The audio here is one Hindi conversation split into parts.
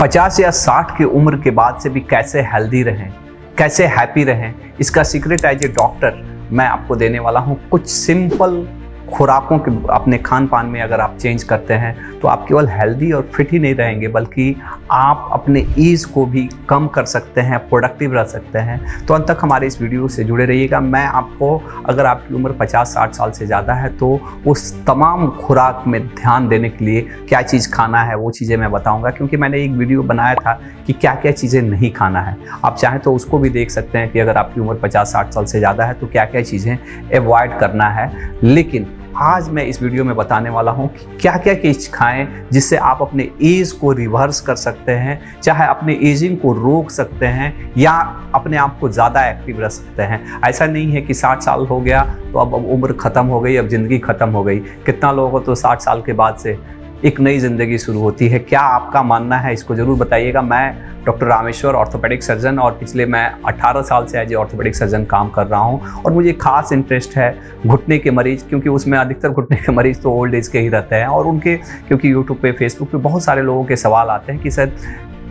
50 या 60 की उम्र के बाद से भी कैसे हेल्दी रहें, कैसे हैप्पी रहें, इसका सीक्रेट एज ए डॉक्टर मैं आपको देने वाला हूँ। कुछ सिंपल खुराकों के अपने खान पान में अगर आप चेंज करते हैं तो आप केवल हेल्दी और फिट ही नहीं रहेंगे बल्कि आप अपने एज को भी कम कर सकते हैं, प्रोडक्टिव रह सकते हैं। तो अंत तक हमारे इस वीडियो से जुड़े रहिएगा। मैं आपको, अगर आपकी उम्र 50-60 साल से ज़्यादा है तो उस तमाम खुराक में ध्यान देने के लिए क्या चीज़ खाना है वो चीज़ें मैं बताऊँगा, क्योंकि मैंने एक वीडियो बनाया था कि क्या क्या चीज़ें नहीं खाना है। आप चाहें तो उसको भी देख सकते हैं कि अगर आपकी उम्र 50-60 साल से ज़्यादा है तो क्या क्या चीज़ें अवॉइड करना है। लेकिन आज मैं इस वीडियो में बताने वाला हूं कि क्या क्या चीज़ खाएं जिससे आप अपने एज को रिवर्स कर सकते हैं, चाहे अपने एजिंग को रोक सकते हैं या अपने आप को ज़्यादा एक्टिव रख सकते हैं। ऐसा नहीं है कि 60 साल हो गया तो अब उम्र ख़त्म हो गई, अब ज़िंदगी ख़त्म हो गई। कितना लोगों को तो 60 साल के बाद से एक नई ज़िंदगी शुरू होती है। क्या आपका मानना है, इसको ज़रूर बताइएगा। मैं डॉक्टर रामेश्वर, ऑर्थोपेडिक सर्जन, और पिछले मैं 18 साल से एज ए ऑर्थोपेडिक सर्जन काम कर रहा हूं और मुझे खास इंटरेस्ट है घुटने के मरीज़, क्योंकि उसमें अधिकतर घुटने के मरीज़ तो ओल्ड एज के ही रहते हैं। और उनके, क्योंकि यूट्यूब पे, फेसबुक पे बहुत सारे लोगों के सवाल आते हैं कि सर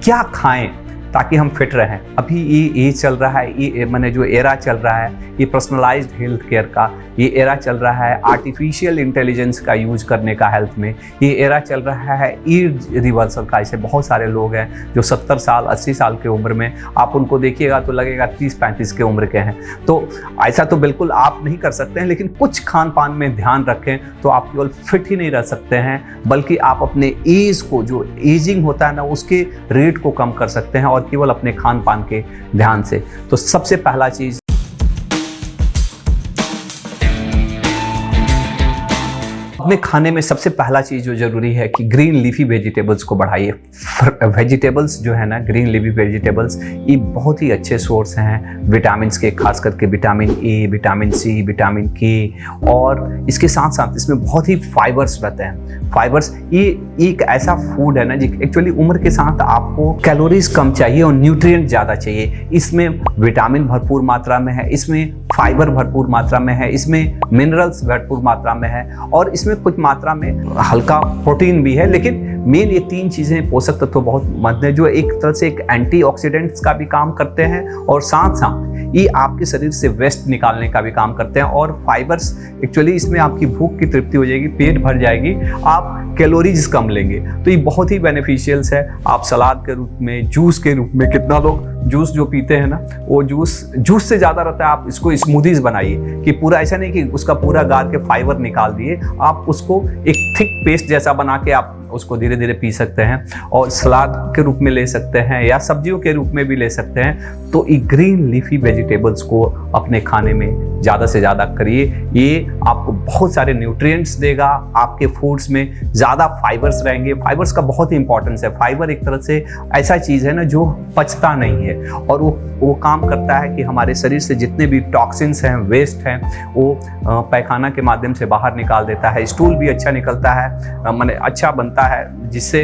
क्या खाएं ताकि हम फिट रहें। अभी ये चल रहा है, ये मैंने जो एरा चल रहा है, ये पर्सनलाइज्ड हेल्थ केयर का ये एरा चल रहा है, आर्टिफिशियल इंटेलिजेंस का यूज करने का हेल्थ में ये एरा चल रहा है, एज रिवर्सल का। ऐसे बहुत सारे लोग हैं जो 70 साल 80 साल की उम्र में, आप उनको देखिएगा तो लगेगा 30-35 की उम्र के हैं। तो ऐसा तो बिल्कुल आप नहीं कर सकते हैं, लेकिन कुछ खान पान में ध्यान रखें तो आप केवल फिट ही नहीं रह सकते हैं बल्कि आप अपने एज को, जो एजिंग होता है ना, उसके रेट को कम कर सकते हैं और केवल अपने खान पान के ध्यान से। तो सबसे पहला चीज, अपने खाने में सबसे पहला चीज़ जो ज़रूरी है कि ग्रीन लीफी वेजिटेबल्स को बढ़ाइए। वेजिटेबल्स जो है ना, ग्रीन लीफी वेजिटेबल्स, ये बहुत ही अच्छे सोर्स हैं विटामिन के, खास करके vitamin A, vitamin C, vitamin K, और इसके साथ साथ इसमें बहुत ही फाइबर्स रहते हैं। फाइबर्स ये एक ऐसा फूड है ना जी, एक्चुअली उम्र के साथ आपको कैलोरीज कम चाहिए और न्यूट्रिएंट ज़्यादा चाहिए। इसमें विटामिन भरपूर मात्रा में है, इसमें फाइबर भरपूर मात्रा में है, इसमें मिनरल्स भरपूर मात्रा में है और इसमें कुछ मात्रा में हल्का प्रोटीन भी है। लेकिन मेन ये 3 चीजें, पोषक तत्व बहुत महत्वपूर्ण है, जो एक तरह से एक एंटीऑक्सीडेंट्स का भी काम करते हैं और साथ साथ ये आपके शरीर से वेस्ट निकालने का भी काम करते हैं। और फाइबर्स, एक्चुअली इसमें आपकी भूख की तृप्ति हो जाएगी, पेट भर जाएगी, आप कैलोरीज कम लेंगे, तो ये बहुत ही बेनिफिशियल्स है। आप सलाद के रूप में, जूस के रूप में, कितना लोग जूस जो पीते हैं ना, वो जूस से ज़्यादा रहता है। आप इसको स्मूदीज बनाइए कि पूरा ऐसा नहीं कि उसका पूरा गार के फाइबर निकाल दिए, आप उसको एक थिक पेस्ट जैसा बना के आप उसको धीरे धीरे पी सकते हैं और सलाद के रूप में ले सकते हैं या सब्जियों के रूप में भी ले सकते हैं। तो ये ग्रीन लीफी वेजिटेबल्स को अपने खाने में ज़्यादा से ज़्यादा करिए। ये आपको बहुत सारे न्यूट्रिएंट्स देगा, आपके फूड्स में ज़्यादा फाइबर्स रहेंगे। फाइबर्स का बहुत ही इंपॉर्टेंस है। फाइबर एक तरह से ऐसा चीज़ है ना जो पचता नहीं है और वो काम करता है कि हमारे शरीर से जितने भी टॉक्सिन्स हैं, वेस्ट हैं, वो पैखाना के माध्यम से बाहर निकाल देता है। स्टूल भी अच्छा निकलता है, माने अच्छा बनता है, जिससे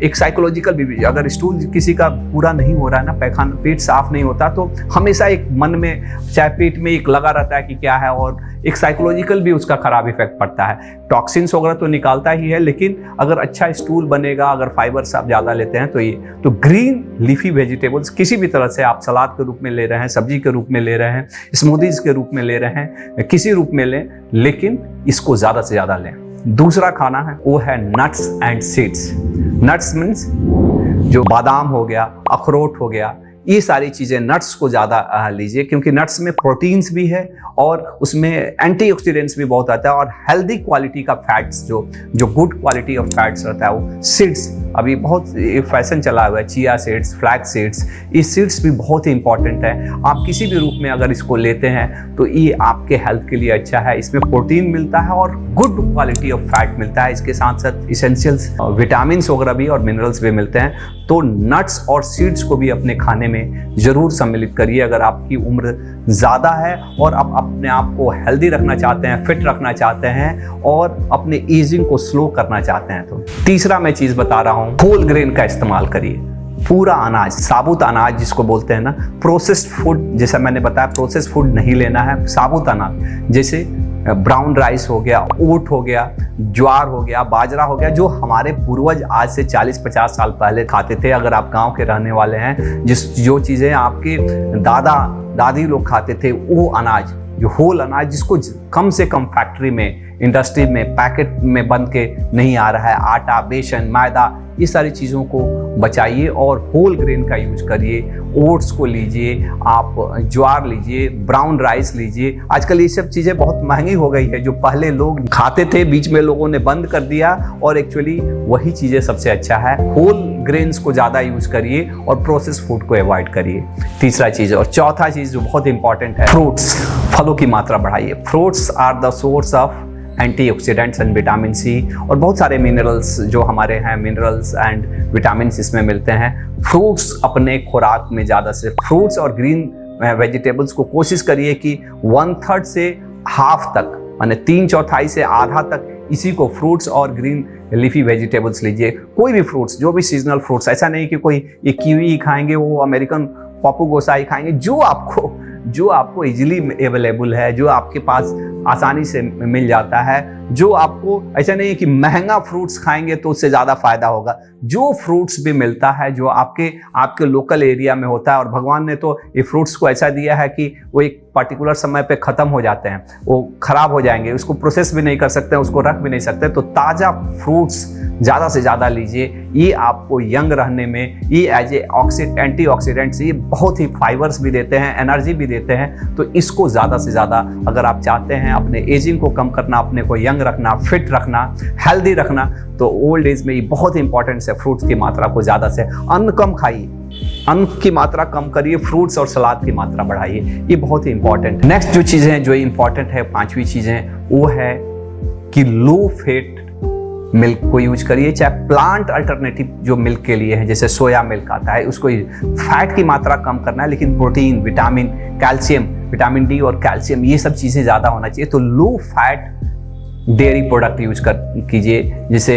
एक साइकोलॉजिकल भी, अगर स्टूल किसी का पूरा नहीं हो रहा है ना, पैखाना, पेट साफ नहीं होता, तो हमेशा एक मन में, चाहे पेट में एक लगा रहता है कि क्या है, और एक साइकोलॉजिकल भी उसका खराब इफेक्ट पड़ता है। टॉक्सिन्स वगैरह तो निकालता ही है, लेकिन अगर अच्छा स्टूल बनेगा, अगर फाइबर्स आप ज़्यादा लेते हैं तो ग्रीन लीफी वेजिटेबल्स किसी भी तरह से, आप सलाद के रूप में ले रहे हैं, सब्जी के रूप में ले रहे हैं, स्मूदीज के रूप में ले रहे हैं, किसी रूप में लें, लेकिन इसको ज़्यादा से ज़्यादा लें। दूसरा खाना है वो है nuts and seeds. Nuts means जो बादाम हो गया, अखरोट हो गया, ये सारी चीज़ें, नट्स को ज़्यादा लीजिए, क्योंकि नट्स में प्रोटीन्स भी है और उसमें एंटीऑक्सीडेंट्स भी बहुत आता है और हेल्दी क्वालिटी का फैट्स, जो गुड क्वालिटी ऑफ फैट्स रहता है, वो सीड्स, अभी बहुत फैशन चला हुआ है, चिया सीड्स, फ्लैक्स सीड्स, ये सीड्स भी बहुत ही इंपॉर्टेंट है। आप किसी भी रूप में अगर इसको लेते हैं तो ये आपके हेल्थ के लिए अच्छा है। इसमें प्रोटीन मिलता है और गुड क्वालिटी ऑफ फैट मिलता है। इसके साथ साथ इसेंशियल्स, विटामिन वगैरह भी और मिनरल्स भी मिलते हैं। तो नट्स और सीड्स को भी अपने खाने में ज़रूर सम्मिलित करिए अगर आपकी उम्र ज़्यादा है और आप अपने आप को हेल्दी रखना चाहते हैं, फिट रखना चाहते हैं और अपने एजिंग को स्लो करना चाहते हैं। तो तीसरा मैं चीज़ बता रहा हूँ, होल ग्रेन का इस्तेमाल करिए। पूरा अनाज, साबुत अनाज जिसको बोलते हैं ना, प्रोसेस्ड फूड, जैसा मैंने बताया प्रोसेस्ड फूड नहीं लेना है। साबुत अनाज जैसे ब्राउन राइस हो गया, ओट हो गया, ज्वार हो गया, बाजरा हो गया, जो हमारे पूर्वज आज से 40-50 साल पहले खाते थे। अगर आप गांव के रहने वाले हैं, जो चीज़ें आपके दादा दादी लोग खाते थे, वो अनाज, जो होल अनाज, जिसको कम से कम फैक्ट्री में, इंडस्ट्री में, पैकेट में बन के नहीं आ रहा है, आटा, बेसन, मैदा, ये सारी चीज़ों को बचाइए और होल ग्रेन का यूज करिए। ओट्स को लीजिए, आप ज्वार लीजिए, ब्राउन राइस लीजिए। आजकल ये सब चीज़ें बहुत महंगी हो गई है। जो पहले लोग खाते थे, बीच में लोगों ने बंद कर दिया, और एक्चुअली वही चीज़ें सबसे अच्छा है। होल ग्रेन्स को ज़्यादा यूज करिए और प्रोसेस फूड को अवॉइड करिए। तीसरा चीज़ और चौथा चीज़ जो बहुत इंपॉर्टेंट है, फ्रूट्स, फलों की मात्रा बढ़ाइए। Fruits are the source of antioxidants and vitamin C और बहुत सारे मिनरल्स जो हमारे हैं, मिनरल्स एंड विटामिन इसमें मिलते हैं। फ्रूट्स अपने खुराक में ज़्यादा से फ्रूट्स और ग्रीन वेजिटेबल्स को कोशिश करिए कि 1/3 से हाफ तक, माने 3/4 से आधा तक इसी को फ्रूट्स और ग्रीन लीफी वेजिटेबल्स लीजिए। कोई भी फ्रूट्स, जो भी सीजनल फ्रूट्स, ऐसा नहीं कि कोई ये कीवी खाएंगे, वो अमेरिकन पप्पू गोसाई खाएंगे, जो आपको इजीली अवेलेबल है, जो आपके पास आसानी से मिल जाता है, जो आपको, ऐसा नहीं है कि महंगा फ्रूट्स खाएंगे तो उससे ज़्यादा फायदा होगा। जो फ्रूट्स भी मिलता है, जो आपके लोकल एरिया में होता है, और भगवान ने तो ये फ्रूट्स को ऐसा दिया है कि वो एक पर्टिकुलर समय पे ख़त्म हो जाते हैं, वो ख़राब हो जाएंगे, उसको प्रोसेस भी नहीं कर सकते, उसको रख भी नहीं सकते। तो ताज़ा फ्रूट्स ज़्यादा से ज़्यादा लीजिए। ये आपको यंग रहने में, ये एज ए एंटीऑक्सीडेंट्स, ये बहुत ही फाइबर्स भी देते हैं, एनर्जी भी देते हैं। तो इसको ज़्यादा से ज़्यादा, अगर आप चाहते हैं अपने एजिंग को कम करना, अपने को यंग रखना, फिट रखना, हेल्दी रखना, तो ओल्ड एज में ये बहुत ही इंपॉर्टेंट है। फ्रूट्स की मात्रा को ज़्यादा से, अन्न कम खाइए, अन्न की मात्रा कम करिए, फ्रूट्स और सलाद की मात्रा बढ़ाइए। ये बहुत ही इंपॉर्टेंट है। नेक्स्ट जो चीज़ें जो इंपॉर्टेंट है, 5वीं चीज़ें, वो है कि लो फैट मिल्क को यूज करिए। चाहे प्लांट अल्टरनेटिव जो मिल्क के लिए है, जैसे सोया मिल्क आता है, उसको फैट की मात्रा कम करना है, लेकिन protein, vitamin, calcium, vitamin D और कैल्शियम, ये सब चीज़ें ज़्यादा होना चाहिए। तो low fat dairy product use कीजिए, जैसे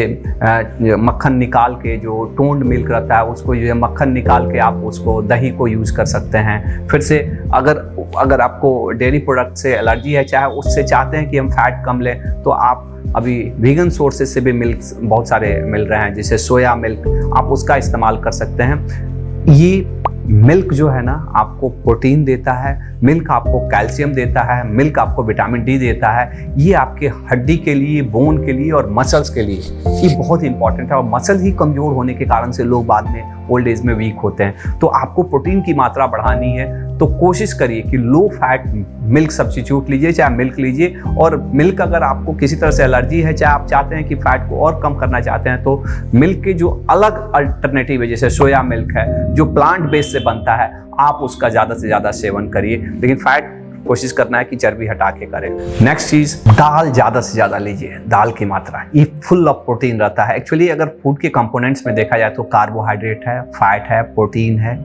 मक्खन निकाल के, जो टोन्ड मिल्क रहता है उसको, जो मक्खन निकाल के आप उसको, दही को यूज कर सकते हैं। फिर से अगर आपको डेयरी प्रोडक्ट से एलर्जी है, चाहे उससे चाहते हैं कि हम फैट कम लें, तो आप अभी वीगन सोर्सेज से भी मिल्क बहुत सारे मिल रहे हैं, जैसे सोया मिल्क, आप उसका इस्तेमाल कर सकते हैं। ये मिल्क जो है ना, आपको प्रोटीन देता है, मिल्क आपको कैल्शियम देता है, मिल्क आपको विटामिन डी देता है। ये आपके हड्डी के लिए, बोन के लिए और मसल्स के लिए ये बहुत इंपॉर्टेंट है। और मसल ही कमज़ोर होने के कारण से लोग बाद में ओल्ड एज में वीक होते हैं। तो आपको प्रोटीन की मात्रा बढ़ानी है, तो कोशिश करिए कि लो फैट मिल्क सब्स्टिट्यूट लीजिए, चाहे मिल्क लीजिए। और मिल्क अगर आपको किसी तरह से एलर्जी है, चाहे आप चाहते हैं कि फैट को और कम करना चाहते हैं, तो मिल्क के जो अलग अल्टरनेटिव है, जैसे सोया मिल्क है, जो प्लांट बेस से बनता है, आप उसका ज़्यादा से ज़्यादा सेवन करिए। लेकिन फैट कोशिश करना है कि चर्बी हटा के करें। नेक्स्ट चीज़, दाल ज़्यादा से ज़्यादा लीजिए। दाल की मात्रा, ये फुल ऑफ प्रोटीन रहता है। एक्चुअली अगर फूड के कंपोनेंट्स में देखा जाए तो कार्बोहाइड्रेट है, फैट है, प्रोटीन है,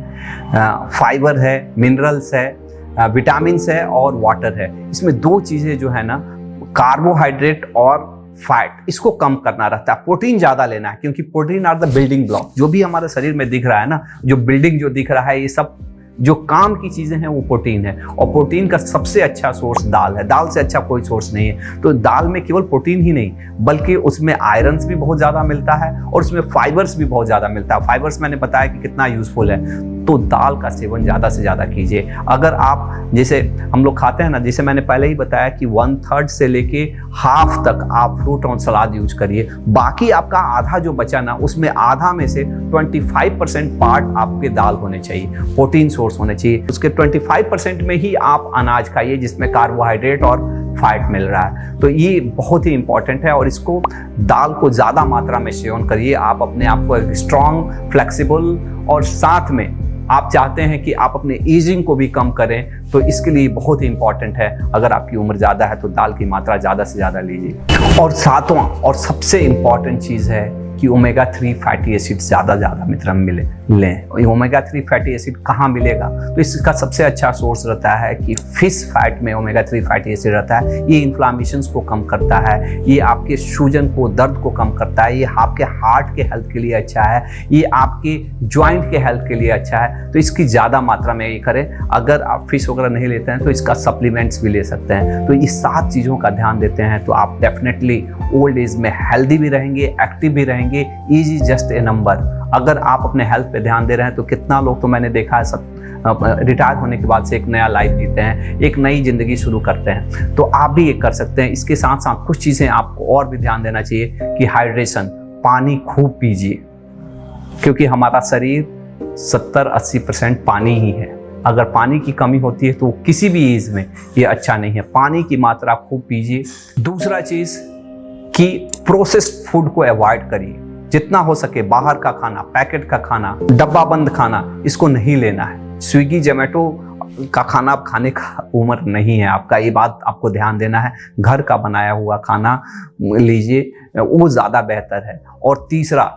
फाइबर है, मिनरल्स है, विटामिन्स है और वाटर है। इसमें 2 चीज़ें जो है ना, कार्बोहाइड्रेट और फैट, इसको कम करना रहता है। प्रोटीन ज़्यादा लेना है, क्योंकि protein are the building block. जो भी हमारे शरीर में दिख रहा है ना, जो बिल्डिंग जो दिख रहा है, ये सब जो काम की चीज़ें हैं वो प्रोटीन है। और प्रोटीन का सबसे अच्छा सोर्स दाल है। दाल से अच्छा कोई सोर्स नहीं है। तो दाल में केवल प्रोटीन ही नहीं, बल्कि उसमें आयरन्स भी बहुत ज़्यादा मिलता है और उसमें फाइबर्स भी बहुत ज़्यादा मिलता है। फाइबर्स मैंने बताया कि कितना यूज़फुल है। तो दाल का सेवन ज़्यादा से ज़्यादा कीजिए। अगर आप, जैसे हम लोग खाते हैं ना, जैसे मैंने पहले ही बताया कि 1/3 से लेके हाफ तक आप फ्रूट और सलाद यूज करिए। बाकी आपका आधा जो बचा ना, उसमें आधा में से 25% पार्ट आपके दाल होने चाहिए, प्रोटीन सोर्स होने चाहिए। उसके 25% में ही आप अनाज खाइए, जिसमें कार्बोहाइड्रेट और फैट मिल रहा है। तो ये बहुत ही इंपॉर्टेंट है और इसको, दाल को ज़्यादा मात्रा में सेवन करिए। आप अपने आप को स्ट्रॉन्ग, फ्लेक्सिबल, और साथ में आप चाहते हैं कि आप अपने एजिंग को भी कम करें, तो इसके लिए बहुत ही इंपॉर्टेंट है। अगर आपकी उम्र ज़्यादा है तो दाल की मात्रा ज़्यादा से ज़्यादा लीजिए। और 7वां और सबसे इंपॉर्टेंट चीज़ है कि ओमेगा 3 फैटी एसिड ज़्यादा मित्रों मिले लें। ओमेगा 3 फैटी एसिड कहाँ मिलेगा? तो इसका सबसे अच्छा सोर्स रहता है कि फिश फैट में ओमेगा 3 फैटी एसिड रहता है। ये इन्फ्लामेशंस को कम करता है, ये आपके सूजन को, दर्द को कम करता है, ये आपके हार्ट के हेल्थ के लिए अच्छा है, ये आपके ज्वाइंट के हेल्थ के लिए अच्छा है। तो इसकी ज़्यादा मात्रा में ये करें। अगर आप फिश वगैरह नहीं लेते हैं तो इसका सप्लीमेंट्स भी ले सकते हैं। तो ये 7 चीज़ों का ध्यान देते हैं तो आप डेफिनेटली ओल्ड एज में हेल्दी भी रहेंगे, एक्टिव भी रहेंगे। Age is just a number. अगर आप अपने हेल्थ पे ध्यान दे रहे हैं तो कितना लोग तो मैंने देखा है सब रिटायर होने के बाद से एक नया लाइफ जीते हैं, एक नई जिंदगी शुरू करते हैं। तो आप भी ये कर सकते हैं। इसके साथ साथ कुछ चीज़ें आपको और भी ध्यान देना चाहिए कि हाइड्रेशन, पानी खूब पीजिए, क्योंकि हमारा शरीर 70-80% पानी ही है। अगर पानी की कमी होती है तो किसी भी एज में ये अच्छा नहीं है। पानी की मात्रा खूब पीजिए। दूसरा चीज़ कि प्रोसेस्ड फूड को अवॉइड करिए। जितना हो सके बाहर का खाना, पैकेट का खाना, डब्बा बंद खाना, इसको नहीं लेना है। स्विगी जोमेटो का खाना आप खाने का उम्र नहीं है आपका, ये बात आपको ध्यान देना है। घर का बनाया हुआ खाना लीजिए, वो ज़्यादा बेहतर है। और तीसरा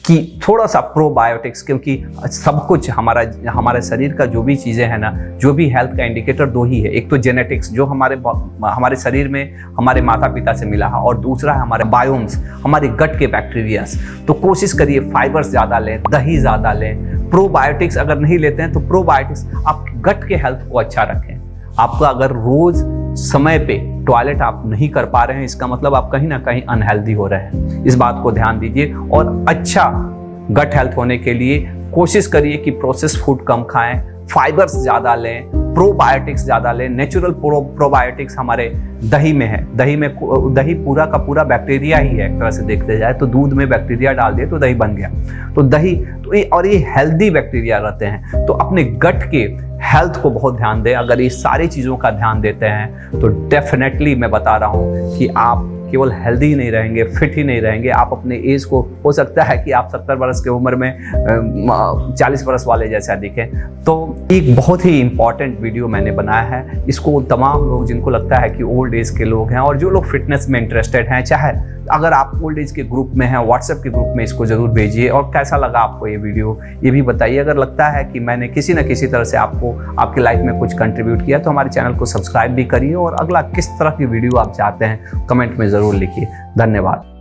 कि थोड़ा सा प्रोबायोटिक्स, क्योंकि सब कुछ हमारे शरीर का जो भी चीज़ें हैं ना, जो भी हेल्थ का इंडिकेटर 2 ही है। एक तो जेनेटिक्स जो हमारे शरीर में हमारे माता पिता से मिला है, और दूसरा है हमारे बायोम्स, हमारे गट के बैक्टीरियाज। तो कोशिश करिए फाइबर्स ज़्यादा लें, दही ज़्यादा लें। प्रोबायोटिक्स अगर नहीं लेते हैं तो प्रोबायोटिक्स आप गट के हेल्थ को अच्छा रखें। आपका अगर रोज़ समय पे टॉयलेट आप नहीं कर पा रहे हैं, इसका मतलब आप कहीं ना कहीं अनहेल्दी हो रहे हैं। इस बात को ध्यान दीजिए। और अच्छा गट हेल्थ होने के लिए कोशिश करिए कि प्रोसेस्ड फूड कम खाएं, फाइबर्स ज़्यादा लें, प्रोबायोटिक्स ज़्यादा लें। नेचुरल प्रोबायोटिक्स हमारे दही में है। दही पूरा का पूरा बैक्टीरिया ही है एक तरह से देखते जाए तो। दूध में बैक्टीरिया डाल दिए तो दही बन गया। तो दही और ये हेल्दी बैक्टीरिया रहते हैं। तो अपने गट के हेल्थ को बहुत ध्यान दें। अगर ये सारी चीज़ों का ध्यान देते हैं तो डेफिनेटली मैं बता रहा हूँ कि आप केवल हेल्दी ही नहीं रहेंगे, फिट ही नहीं रहेंगे, आप अपने एज को, हो सकता है कि आप 70 वर्ष की उम्र में 40 वर्ष वाले जैसा दिखें। तो एक बहुत ही इंपॉर्टेंट वीडियो मैंने बनाया है। इसको तमाम लोग जिनको लगता है कि ओल्ड एज के लोग हैं और जो लोग फिटनेस में इंटरेस्टेड हैं, चाहे अगर आप ओल्ड एज के ग्रुप में हैं, व्हाट्सएप के ग्रुप में इसको ज़रूर भेजिए। और कैसा लगा आपको ये वीडियो, ये भी बताइए। अगर लगता है कि मैंने किसी न किसी तरह से आपको आपकी लाइफ में कुछ कंट्रीब्यूट किया तो हमारे चैनल को सब्सक्राइब भी करिए। और अगला किस तरह की वीडियो आप चाहते हैं कमेंट में ज़रूर लिखिए। धन्यवाद।